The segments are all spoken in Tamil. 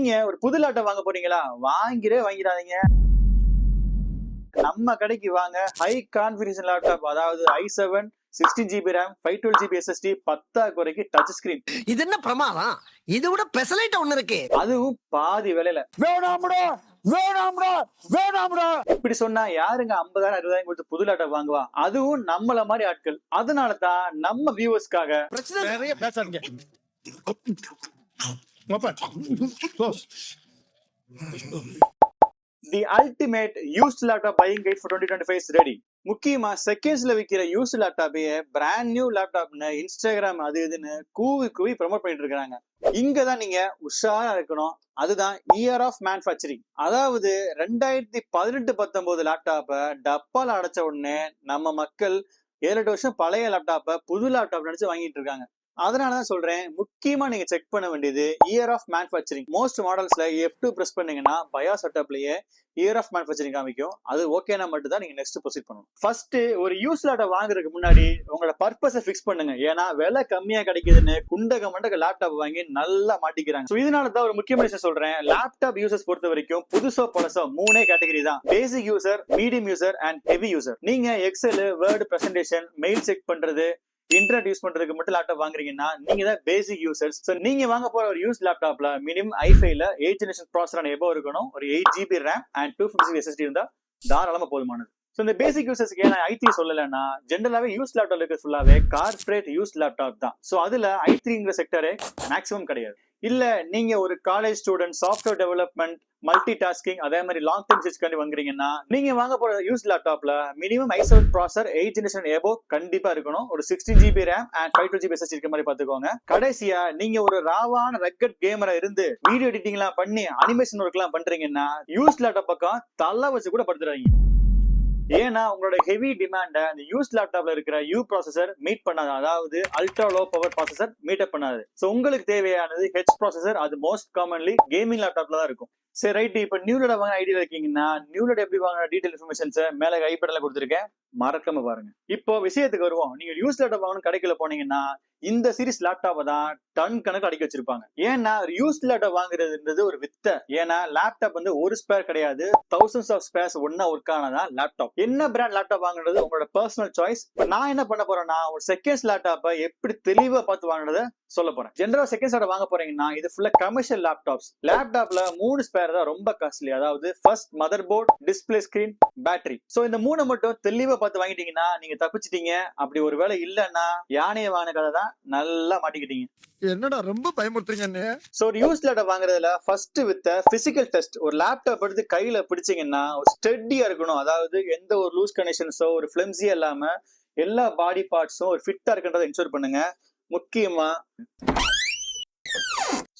நீங்க ஒரு புது லேப்டாப் வாங்க போறீங்களா? வாங்கிடாதீங்க. நம்ம கடைக்கு வாங்க. ஹை கான்ஃபிகரேஷன் லேப்டாப், அதாவது i7 16GB RAM 512GB SSD 10 குறைக்கு டச் ஸ்கிரீன். இது என்ன பிரமாதம்? இது விட பெசலைட் ஒண்ணு இருக்கு. அதுவும் பாதி விலையில. வேணாம்டா. இப்படி சொன்னா யாருங்க 50,000 60,000 கொடுத்து புது லேப்டாப் வாங்குவா? அதுவும் நம்மள மாதிரி ஆட்கள். அதனால தான் நம்ம வியூவர்ஸ்க்காக நிறைய பேசாதீங்க. The ultimate used laptop buying guide for 2025 is ready. முக்கியமா செகண்ட்ஸ்ல விக்கிற யூஸ்ட் லேப்டாப்பையே பிராண்ட் நியூ லேப்டாப்னு இன்ஸ்டாகிராம் அது இதுன்னு கூவி ப்ரமோட் பண்ணிட்டு இருக்காங்க. இங்கதான் நீங்க உஷாரா இருக்கணும். அதுதான் இயர் ஆஃப் மேனுஃபேக்சரிங். அதாவது 2018-19 லேப்டாப்பை டப்பால அடைச்ச உடனே நம்ம மக்கள் 7-8 வருஷம் பழைய லேப்டாப்பை புது லேப்டாப் நினைச்சு வாங்கிட்டு இருக்காங்க. அதனாலதான் சொல்றேன், முக்கியமா நீங்க செக் பண்ண வேண்டியது இயர் ஆஃப் மேனுஃபேக்சரிங். மோஸ்ட் மாடல்ஸ்ல F2 பிரஸ் பண்ணீங்கன்னா பயாஸ் செட்டப்லயே இயர் ஆஃப் மேனுஃபேக்சரிங் காமிக்கும். அது ஓகேனா மட்டும் தான் நீங்க நெக்ஸ்ட் ப்ரொசீட் பண்ணணும். ஃபர்ஸ்ட் ஒரு யூஸ் லேப்டாப் வாங்குறதுக்கு முன்னாடி உங்களோட பர்பஸை ஃபிக்ஸ் பண்ணுங்க. ஏன்னா விலை கம்மியா கிடைக்குதுன்னு குண்டக மண்டக லேப்டாப் வாங்கி நல்லா மாட்டிக்கிறாங்க. இதனால தான் ஒரு முக்கியமான விஷயம் சொல்றேன். லேப்டாப் யூசர்ஸ் பொறுத்த வரைக்கும் புதுசோ பழசோ 3 கேட்டகரி தான்: basic user, medium user and heavy user. நீங்க Excel, Word, presentation, mail check பண்றது, இன்டர்நெட் யூஸ் பண்றதுக்கு மட்டும் லேப்டாப் வாங்குறீங்கன்னா நீங்க தான் பேசிக் யூசர்ஸ். சோ நீங்க வாங்க போற ஒரு யூஸ் லேப்டாப்ல மினிமம் i5ல 8th ஜெனரேஷன் ப்ராசஸர் எபோ இருக்கணும். ஒரு 8GB RAM அண்ட் 256 SSD இருந்தா தாராளமா போதுமானது. சோ இந்த பேசிக் யூசர்ஸ்க்கு ஏன் i3 சொல்லலைன்னா, ஜென்ரலாவே யூஸ் லேப்டாப் இருக்கிற ஃபுல்லாவே கார்பரேட் யூஸ் லேப்டாப் தான். சோ அதுல i3ங்கிற செக்டரே மேக்ஸிமம் கிடையாது. இல்ல நீங்க ஒரு college student, software development, multi tasking, அதே மாதிரி லாங் டர்ம் ரிசர்ச்காண்டி வாங்குறீங்கன்னா நீங்க வாங்க போற யூஸ் லேப்டாப்ல minimum i7 processor 8th generation எபோ கண்டிப்பா இருக்கணும். ஒரு 16GB RAM and 512GB SSD இருக்க மாதிரி பாத்துக்கோங்க. கடைசியா நீங்க ஒரு ராவான ரெக்கட் கேமரா இருந்து வீடியோ எடிட்டிங் எல்லாம் பண்ணி அனிமேஷன் ஒர்க் எல்லாம் பண்றீங்கன்னா யூஸ் லேப்டாப் பக்கம் தலை வச்சு கூட படுத்துறாங்க. ஏன்னா உங்களோட ஹெவி டிமாண்ட இந்த யூஸ் லேப்டாப்ல இருக்கிற யூ ப்ராசஸர் மீட் பண்ணாது. அதாவது ultra low power processor meet up பண்ணாது. சோ உங்களுக்கு தேவையானது ஹெச் ப்ராசஸர். அது மோஸ்ட் காமன்லி கேமிங் லேப்டாப்ல தான் இருக்கும். சரி, ரைட். இப்ப நியூ லேப்டாப் வாங்க ஐடியா இருக்கீங்கன்னா நியூ லேப்டாப் எப்படி வாங்க டீடைல் இன்ஃபர்மேஷன்ஸ் மேல ஐபேட்ல கொடுத்துருக்கேன், மறக்காம பாருங்க. இப்போ விஷயத்துக்கு வருவோம். நீங்க யூஸ் லேப்டாப் வாங்கணும் கடைக்குள்ள போனீங்கன்னா இந்த சீரிஸ் லேப்டாப்பை தான் டன் கணக்கு அடிக்க வச்சிருப்பாங்க. ஏன்னா யூஸ் லேப்டாப் வாங்குறதுன்றது ஒரு வித்தை. ஏன்னா லேப்டாப் வந்து ஒரு ஸ்பேர் கிடையாது, thousands ஆஃப் ஸ்பேர்ஸ் ஒன்னா ஒர்க் ஆனதான் லேப்டாப். என்ன பிராண்ட் லேப்டாப் வாங்குறது உங்களோட பர்சனல் சாய்ஸ். இப்ப நான் என்ன பண்ண போறேன்னா, ஒரு செகண்ட்ஸ் லேப்டாப்பை எப்படி தெளிவா பார்த்து வாங்குறத சொல்ல போறேன். ஜெனரல் செகண்ட்ஸ் லேப்டாப் வாங்க போறீங்கன்னா இது ஃபுல்லா கமர்ஷியல் லேப்டாப்ஸ். லேப்டாப்ல 3 ஸ்பேர் தான் ரொம்ப காஸ்ட்லி. அதாவது first motherboard, display screen, battery. So இந்த 3 மட்டும் தெளிவா பார்த்து வாங்கிட்டீங்கன்னா நீங்க தப்பிச்சிட்டீங்க. அப்படி ஒரு வேலை இல்லன்னா யானையை வாங்கின கதை தான், நல்லா மாட்டிக்கிட்டீங்க. என்னடா ரொம்ப பயமுறுத்துறீங்க. சோ ஒரு யூஸ் லேப்டாப் வாங்குறதுல ஃபர்ஸ்ட் வித் பிசிக்கல் டெஸ்ட். ஒரு லேப்டாப் எடுத்து கையில பிடிச்சீங்கன்னா ஒரு ஸ்டெடியா இருக்கணும். அதாவது எந்த ஒரு லூஸ் கனெக்ஷன்ஸோ ஒரு ஃபிலிம்ஸியோ இல்லாம எல்லா பாடி பார்ட்ஸும் ஒரு ஃபிட்டா இருக்குன்றதை என்ஷூர் பண்ணுங்க. முக்கியமா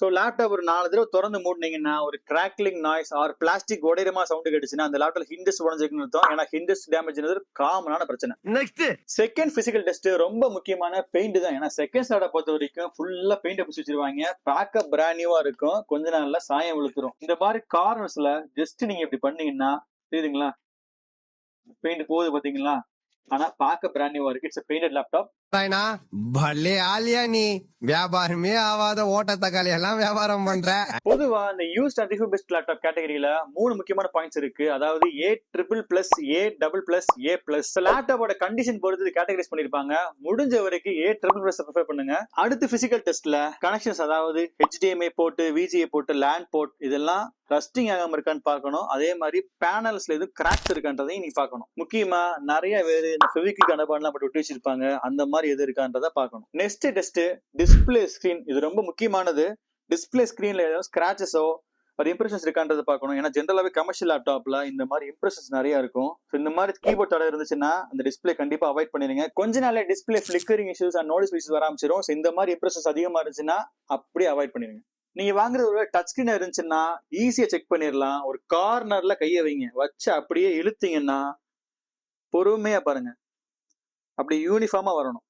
சோ லேப்டாப் ஒரு 4 தடவை திறந்து மூடினீங்கன்னா ஒரு கிராக்லிங் நாய்ஸ் ஆர் பிளாஸ்டிக் உடையமா சவுண்ட் கிடைச்சுன்னா அந்த லேப்டாப் ஹிண்டஸ் உடஞ்சிருக்குன்னு அர்த்தம். ஏன்னா ஹிண்டஸ் டேமேஜ் காமனான பிரச்சனை. நெக்ஸ்ட் செகண்ட் பிசிக்கல் டெஸ்ட் ரொம்ப முக்கியமான பெயிண்ட் தான். ஏன்னா செகண்ட் லேப்டாப் பொறுத்த வரைக்கும் ஃபுல்லா பெயிண்ட் பிடிச்சி வச்சிருவாங்க. பேக்கப் பிராண்ட் நியூவா இருக்கும், கொஞ்ச நாள்ல சாயம் விழுத்துரும். இந்த மாதிரி கார்னர்ஸ்ல ஜஸ்ட் நீங்க இப்படி பண்ணீங்கன்னா தெரியுதுங்களா, பெயிண்ட் போகுது பாத்தீங்களா. ஆனா பார்க்க பிராண்ட் நியூவா இருக்கு. It's painted laptop. பல்லே ஆலியா நீ வியாபாரமே ஆவாத ஓட்ட தக்காளி எல்லாம் வியாபாரம் பண்ற. பொதுவா இந்த யூஸ்ட் அண்ட் ரிஃபர்பிஷ்ட் லேப்டாப் கேட்டகரியில 3 முக்கியமான பாயிண்ட்ஸ் இருக்கு. அதாவது A++, A++, A+. லேப்டாப்போட கண்டிஷன் பொறுத்து கேட்டகரைஸ் பண்ணிருப்பாங்க. முடிஞ்ச வரைக்கும் A++ ப்ரிஃபர் பண்ணுங்க. அடுத்து பிசிக்கல் டெஸ்ட்ல கனெக்ஷன்ஸ், அதாவது HDMI port, VGA port, LAN port இதெல்லாம் ரஸ்டிங் ஆகாம இருக்கான்னு பார்க்கணும். அதே மாதிரி பேனல்ஸ்ல எதுவும் கிராக்ஸ் இருக்கான்றதையும் நீங்க பார்க்கணும். முக்கியமா நிறைய பேர் இந்த ஃபெவிக்விக் அடபான்லாம் போட்டு ஒட்டி வச்சிருப்பாங்க, அந்த மாதிரி எது இருக்கான்றத பார்க்கணும். Next test display screen. இது ரொம்ப முக்கியமானது. டிஸ்பிளே ஸ்கிரீன்ல ஏதாவது ஸ்கிராச்சஸோ அது இம்ப்ரெஷன்ஸ் இருக்கான்றத பார்க்கணும். ஏன்னா ஜென்ரலாவே கமர்ஷியல் லேப்டாப்ல இந்த மாதிரி இம்ப்ரெஷன்ஸ் நிறைய இருக்கும். இந்த மாதிரி கீபோர்ட் தடை இருந்துச்சுன்னா அந்த டிஸ்பிளே கண்டிப்பா அவாய்ட் பண்ணிருங்க. கொஞ்ச நாளே display flickering issues and notice issues வர ஆரம்பிச்சிடும். இந்த மாதிரி இம்ப்ரெஷன்ஸ் அதிகமா இருந்துச்சுன்னா அப்படியே அவாய்ட் பண்ணிருங்க. நீங்க வாங்குறது ஒரு டச் ஸ்கிரீன் இருந்துச்சுன்னா ஈஸியா செக் பண்ணிடலாம். ஒரு கார்னர்ல கையை வைங்க, வச்சு அப்படியே இழுத்தீங்கன்னா பொறுமையா பாருங்க, அப்படி யூனிஃபார்மா வரணும்.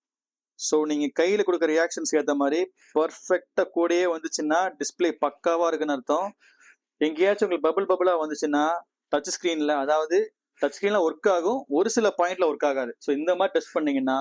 சோ நீங்க கையில கொடுக்குற ரியாக்ஷன்ஸ்க்கு ஏற்ற மாதிரி பர்ஃபெக்டா கூடயே வந்துச்சுன்னா டிஸ்பிளே பக்காவா இருக்குன்னு அர்த்தம். எங்கேயாச்சும் உங்களுக்கு பபிளா வந்துச்சுன்னா டச் ஸ்கிரீன்ல, அதாவது டச் ஸ்கிரீன்ல ஒர்க் ஆகும், ஒரு சில பாயிண்ட்ல ஒர்க் ஆகாது. சோ இந்த மாதிரி டெஸ்ட் பண்ணீங்கன்னா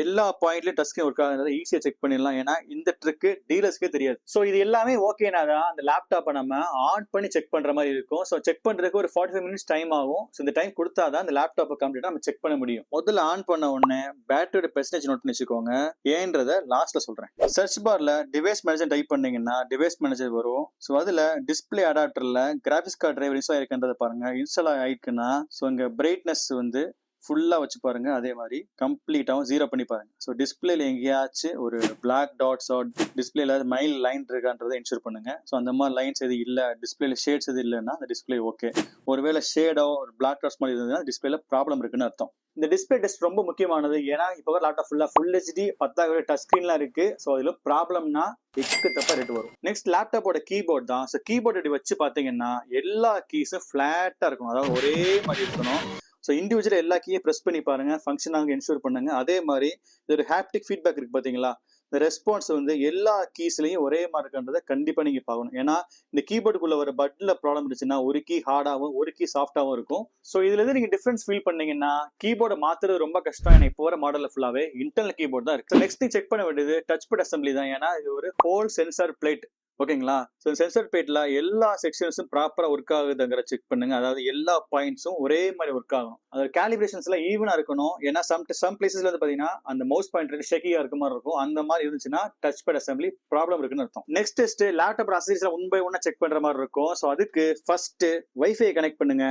எல்லா பாயிண்ட்லயும் டச் ஸ்கிரீன் ஒர்க் ஆகுறத ஈஸியா செக் பண்ணிடலாம். ஏன்னா இந்த ட்ரிக் டீலர்ஸ்க்கே தெரியாது. சோ இது எல்லாமே ஓகேனா தான் அந்த லேப்டாப்பை நம்ம ஆன் பண்ணி செக் பண்ற மாதிரி இருக்கும். சோ செக் பண்றதுக்கு ஒரு 45 மினிட்ஸ் டைம் ஆகும். சோ இந்த டைம் கொடுத்தாதான் அந்த லேப்டாப்பை கம்ப்ளீட்டா நம்ம செக் பண்ண முடியும். முதல்ல ஆன் பண்ண உடனே பேட்டரியோட பெர்சன்டேஜ் நோட் பண்ணி வச்சுக்கோங்க. ஏன்றத லாஸ்ட்ல சொல்றேன். சர்ச் பார்ல டிவைஸ் மேனேஜர் டைப் பண்ணீங்கன்னா டிவைஸ் மேனேஜர் வரும். சோ அதுல டிஸ்பிளே அடாப்டர்ல கிராபிக்ஸ் கார்டு டிரைவர் இன்ஸ்டால் ஆயிருக்குன்றத பாருங்க. இன்ஸ்டால் ஆயிருக்குன்னா சோ இங்க பிரைட்னஸ் வந்து ஃபுல்லா வச்சு பாருங்க. அதே மாதிரி கம்ப்ளீட்டாவும் 0 பண்ணி பாருங்க. ஸோ டிஸ்பிளேல எங்கேயாச்சும் ஒரு பிளாக் டாட்ஸ் ஆர் டிஸ்பிளேல மைல் லைன் இருக்கான்றதை இன்ஷூர் பண்ணுங்க. ஸோ அந்த மாதிரி லைன்ஸ் எது இல்லை, டிஸ்பிளேல ஷேட்ஸ் எது இல்லைன்னா அந்த டிஸ்பிளே ஓகே. ஒருவேளை ஷேடோ ஒரு பிளாக் டாட்ஸ் மாதிரி இருந்ததுன்னா டிஸ்பிளேல ப்ராப்ளம் இருக்குன்னு அர்த்தம். இந்த டிஸ்பிளே டெஸ்ட் ரொம்ப முக்கியமானது. ஏன்னா இப்போ லேப்டாப் ஃபுல் ஹெச்டி 10 டச் ஸ்கிரீன்லாம் இருக்கு. ஸோ அதுல ப்ராப்ளம்னா எக்கு தப்பா ரேட் வரும். நெக்ஸ்ட் லேப்டாப்போட கீபோர்ட் தான். ஸோ கீபோர்ட் இப்படி வச்சு பாத்தீங்கன்னா எல்லா கீஸும் ஃபிளாட்டா இருக்கணும், அதாவது ஒரே மாதிரி இருக்கணும். ஸோ இண்டிவிஜுவல் எல்லா கீயை ப்ரெஸ் பண்ணி பாருங்க, ஃபங்க்ஷன் ஆக என்ஷூர் பண்ணுங்க. அதே மாதிரி இது ஒரு ஹாப்டிக் ஃபீட்பேக் இருக்கு பாத்தீங்களா, இந்த ரெஸ்பான்ஸ் வந்து எல்லா கீஸ்லயும் ஒரே மாதிரி இருக்குன்றதை கண்டிப்பா நீங்க பார்க்கணும். ஏன்னா இந்த கீபோர்டுக்குள்ள வர பட்ல ப்ராப்ளம் இருந்துச்சுன்னா ஒரு கீ ஹார்டாவும் ஒரு கீ சாஃப்டாவும் இருக்கும். ஸோ இதுல இருந்து நீங்க டிஃபரன்ஸ் ஃபீல் பண்ணீங்கன்னா கீபோர்டை மாத்துறது ரொம்ப கஷ்டம். ஏன்னா இப்போ வர மாடல்ல ஃபுல்லாவே இன்டர்னல் கீபோர்ட் தான் இருக்கு. நெக்ஸ்ட் செக் பண்ண வேண்டியது டச் பேட் அசம்பிளி தான். ஏன்னா இது ஒரு ஹோல் சென்சார் பிளேட். ஓகேங்களா? ஸோ சென்சார் பிளேட்ல எல்லா செக்ஷன்ஸும் ப்ராப்பரா ஒர்க் ஆகுதுங்கிற செக் பண்ணுங்க. அதாவது எல்லா பாயிண்ட்ஸும் ஒரே மாதிரி ஒர்க் ஆகணும். அதாவது கேலிபிரேஷன்ஸ் எல்லாம் ஈவனா இருக்கணும். ஏன்னா சம் பிளேசஸ்ல வந்து பாத்தீங்கன்னா அந்த மவுஸ் பாயிண்ட் ஷேக்கியா இருக்க மாதிரி இருக்கும். அந்த மாதிரி இருந்துச்சுன்னா டச் பேட் அசம்பிளி ப்ராப்ளம் இருக்குன்னு அர்த்தம். நெக்ஸ்ட் டெஸ்ட் லேப்டாப் அசசரிஸ்ல ஒன் பை ஒன்னா செக் பண்ற மாதிரி இருக்கும். ஸோ அதுக்கு ஃபர்ஸ்ட் வைஃபை கனெக்ட் பண்ணுங்க.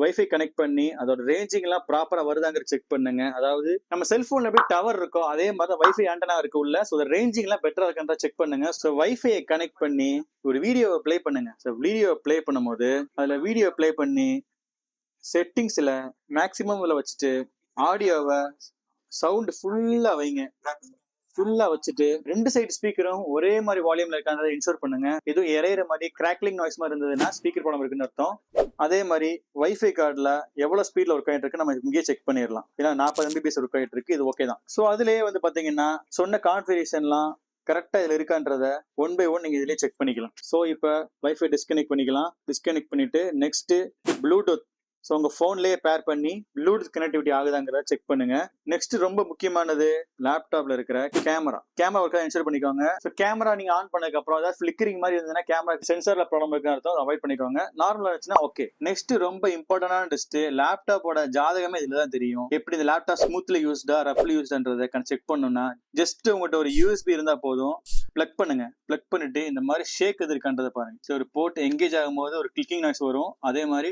வைஃபை கனெக்ட் பண்ணி அதோட ரேஞ்சிங் எல்லாம் ப்ராப்பரா வருதாங்கிற செக் பண்ணுங்க. அதாவது நம்ம செல்போன்ல எப்படி டவர் இருக்கோ அதே மாதிரி வைஃபை ஆண்டனா இருக்கு உள்ள. ஸோ ரேஞ்சிங் எல்லாம் பெட்டரா இருக்குன்றத செக் பண்ணுங்க. ஸோ வைஃபையை கனெக்ட் பண்ணி ஒரு வீடியோவை பிளே பண்ணுங்க. ஸோ வீடியோவை பிளே பண்ணும்போது அதுல வீடியோ பிளே பண்ணி செட்டிங்ஸ்ல மேக்சிமம்ல வச்சுட்டு ஆடியோவை சவுண்ட் ஃபுல்லா வைங்க. ஃபுல்லா வச்சுட்டு ரெண்டு சைடு ஸ்பீக்கரும் ஒரே மாதிரி வால்யூம்ல இருக்கான்றதை இன்ஷூர் பண்ணுங்க. எதுவும் இறையிற மாதிரி கிராக்லிங் நாய்ஸ் மாதிரி இருந்ததுன்னா ஸ்பீக்கர் ப்ராப்ளம் இருக்குன்னு அர்த்தம். அதே மாதிரி வைஃபை கார்டுல எவ்வளவு ஸ்பீட்ல ஒர்க் ஆயிட்டு இருக்கு நம்ம இங்கேயே செக் பண்ணிடலாம். ஏன்னா 40 MBPS ஒர்க் ஆயிட்டு இருக்கு, இது ஓகே தான். ஸோ அதுலயே வந்து பாத்தீங்கன்னா சொன்ன கான்ஃபிகரேஷன்லாம் கரெக்டா இதுல இருக்கான்றத ஒன் பை ஒன் நீங்க இதுலயே செக் பண்ணிக்கலாம். ஸோ இப்போ வைஃபை டிஸ்கனெக்ட் பண்ணிக்கலாம். டிஸ்கனெக்ட் பண்ணிட்டு நெக்ஸ்ட் ப்ளூடூத். ஸோ உங்க போன்லயே பேர் பண்ணி ப்ளூடூத் கனெக்டிவிட்டி ஆகுதாங்கிறத செக் பண்ணுங்க. நெக்ஸ்ட் ரொம்ப முக்கியமானது லேப்டாப்ல இருக்கிற கேமரா ஒர்க்கா இன்ஸ்டால் பண்ணிக்கோங்க. ஸோ கேமரா நீங்க ஆன் பண்ணதுக்கு அப்புறம் ஏதாவது ஃபிளிக்கரிங் மாதிரி இருந்ததுன்னா கேமரா சென்சார்ல ப்ராப்ளம் இருக்குன்னு அர்த்தம், அவாய்ட் பண்ணிக்கோங்க. நார்மலா இருந்துச்சுன்னா ஓகே. நெக்ஸ்ட் ரொம்ப இம்பார்ட்டன்டான டெஸ்ட் லேப்டாப்போட ஜாதகமே இதுல தான் தெரியும். எப்படி இந்த லேப்டாப் ஸ்மூத்லி யூஸ்டா ரஃப்லி யூஸ்டான்றதை செக் பண்ணணும்னா ஜஸ்ட் உங்கள்கிட்ட ஒரு USB இருந்தா போதும். பிளக் பண்ணுங்க. பிளக் பண்ணிட்டு இந்த மாதிரி ஷேக் எது இருக்கான்றதை பாருங்க. ஸோ ஒரு போர்ட் எங்கேஜ் ஆகும்போது ஒரு கிளிக்கிங் நாய்ஸ் வரும், அதே மாதிரி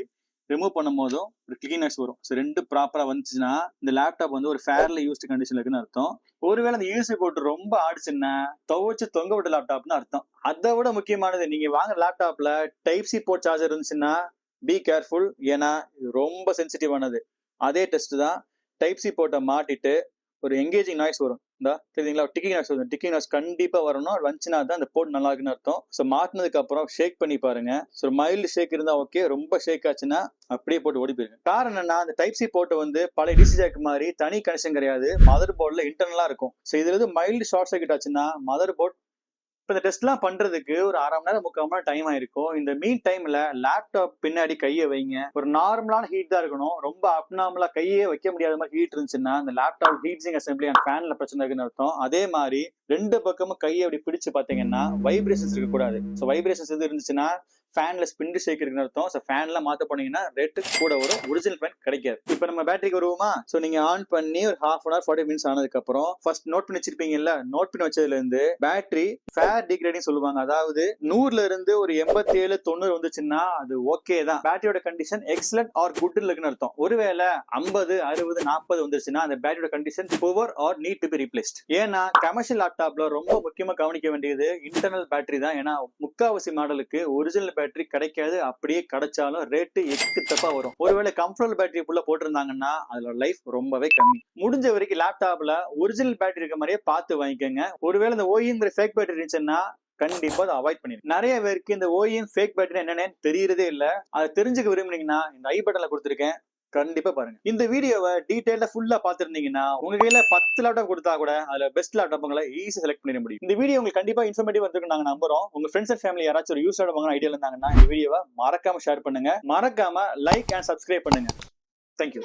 ரிமூவ் பண்ணும் போதும் ஒரு கிளிக்கிங் நாய்ஸ் வரும். ஸோ ரெண்டு ப்ராப்பரா வந்துச்சுன்னா இந்த லேப்டாப் வந்து ஒரு ஃபேர்லி யூஸ்டு கண்டிஷன்ல இருக்குன்னு அர்த்தம். ஒருவேளை அந்த USB போர்ட் ரொம்ப ஆடுச்சுன்னா துவச்சு தொங்க விட்ட லேப்டாப்னு அர்த்தம். அதை விட முக்கியமானது, நீங்க வாங்க லேப்டாப்ல Type-C போர்ட் சார்ஜர் இருந்துச்சுன்னா பி கேர்ஃபுல். ஏன்னா இது ரொம்ப சென்சிட்டிவானது. அதே டெஸ்ட் தான். Type-C போர்ட்டை மாட்டிட்டு ஒரு எங்கேஜிங் நாய்ஸ் வரும். தெரியுங்களா? டிக்கிங் நாய்ஸ் வரும். டிக்கிங் நாய்ஸ் கண்டிப்பா வரணும். வந்துச்சுன்னா தான் அந்த போர்ட் நல்லா இருக்குன்னு அர்த்தம். ஸோ மாட்டினதுக்கு அப்புறம் ஷேக் பண்ணி பாருங்க. ஸோ மைல்டு ஷேக் இருந்தா ஓகே, ரொம்ப ஷேக் ஆச்சுன்னா அப்படியே போட்டு ஓடி போயிருங்க. காரணம் என்னன்னா அந்த Type-C போர்ட் வந்து பழைய DC ஜாக் மாதிரி தனி கனெக்ஷன் கிடையாது, மதர் போர்ட்ல இன்டர்னலா இருக்கும். ஸோ இதுல இருந்து மைல்டு ஷார்ட் சர்க்யூட் ஆச்சுன்னா மதர் போர்ட் இப்போ இந்த டெஸ்ட்லாம் பண்றதுக்கு ஒரு 1/2 மணி நேரம் 3/4 மணி நேரம் டைம் ஆயிருக்கும். இந்த மீன் டைம்ல லேப்டாப் பின்னாடி கையை வைங்க. ஒரு நார்மலான ஹீட் தான் இருக்கணும். ரொம்ப அப்நார்மலா கையே வைக்க முடியாத மாதிரி ஹீட் இருந்துச்சுன்னா அந்த லேப்டாப் ஹீட்ஸிங் அசம்பிளி அண்ட் ஃபேன்ல பிரச்சனை இருக்குன்னு அர்த்தம். அதே மாதிரி ரெண்டு பக்கமும் கையை அப்படி பிடிச்சு பாத்தீங்கன்னா வைப்ரேஷன்ஸ் இருக்கக்கூடாது. ஸோ வைப்ரேஷன்ஸ் எது இருந்துச்சுன்னா ஃபேன்ல ஸ்பின் ஷேக் இருக்குன்னு அர்த்தம். ஸோ ஃபேன்ல மாத்த போனீங்கன்னா ரேட்டு கூட வரும், ஒரிஜினல் ஃபேன் கிடைக்காது. இப்போ நம்ம பேட்டரிக்கு வருவோமா? ஸோ நீங்க ஆன் பண்ணி ஒரு 1/2 hour 40 minutes ஆனதுக்கு அப்புறம் ஃபர்ஸ்ட் நோட் பண்ணி வச்சிருப்பீங்கல்ல, நோட் பண்ணி வச்சதுல இருந்து பேட்டரி ஃபேர் டிகிரேடிங் சொல்லுவாங்க. அதாவது 100ல இருந்து ஒரு 87 90 வந்துச்சுன்னா அது ஓகே தான். பேட்டரியோட கண்டிஷன் எக்ஸலன்ட் ஆர் குட் இருக்குன்னு அர்த்தம். ஒருவேளை 50 60 40 வந்துருச்சுன்னா அந்த பேட்டரியோட condition poor or need to be replaced. ஏன்னா கமர்ஷியல் லேப்டாப்ல ரொம்ப முக்கியமா கவனிக்க வேண்டியது இன்டர்னல் பேட்டரி தான். ஏன்னா முக்காவாசி மாடலுக்கு ஒரிஜினல் பேட்டரி கிடைக்காது. அப்படியே கிடைச்சாலும் ரேட்டு எக்கு தப்பா வரும். ஒருவேளை கம்ஃபர்டபுள் பேட்டரி உள்ள போட்டிருந்தாங்கன்னா அதோட லைஃப் ரொம்பவே கம்மி. முடிஞ்ச வரைக்கும் லேப்டாப்ல ஒரிஜினல் பேட்டரி இருக்க மாதிரியே பார்த்து வாங்கிக்கோங்க. ஒருவேளை இந்த OEMங்கிற ஃபேக் பேட்டரி இருந்துச்சுன்னா கண்டிப்பா அதை அவாய்ட் பண்ணிடுங்க. நிறைய பேருக்கு இந்த OEM ஃபேக் பேட்டரி என்னன்னு தெரியறதே இல்ல. அதை தெரிஞ்சுக்க விரும்புனீங்கன்னா இந்த ஐ பட்டன்ல கொடுத்துருக்கேன், கண்டிப்பா பாருங்க. இந்த வீடியோவை டீடைலா ஃபுல்லா பாத்துருந்தீங்கன்னா உங்க கையில 10 லேப்டாப் கொடுத்தா கூட அதுல பெஸ்ட் லேப்டாப்ங்களை ஈஸி செலக்ட் பண்ணிட முடியும். இந்த வீடியோ உங்களுக்கு கண்டிப்பா இன்ஃபர்மேட்டிவா இருக்கு நாங்க நம்புறோம். உங்க ஃப்ரெண்ட்ஸ் அண்ட் ஃபேமிலி யாராச்சும் ஒரு யூஸ் வாங்கின ஐடியா இருந்தாங்கன்னா இந்த வீடியோவை மறக்காம ஷேர் பண்ணுங்க. மறக்காம லைக் அண்ட் சப்ஸ்கிரைப் பண்ணுங்க. தேங்க்யூ.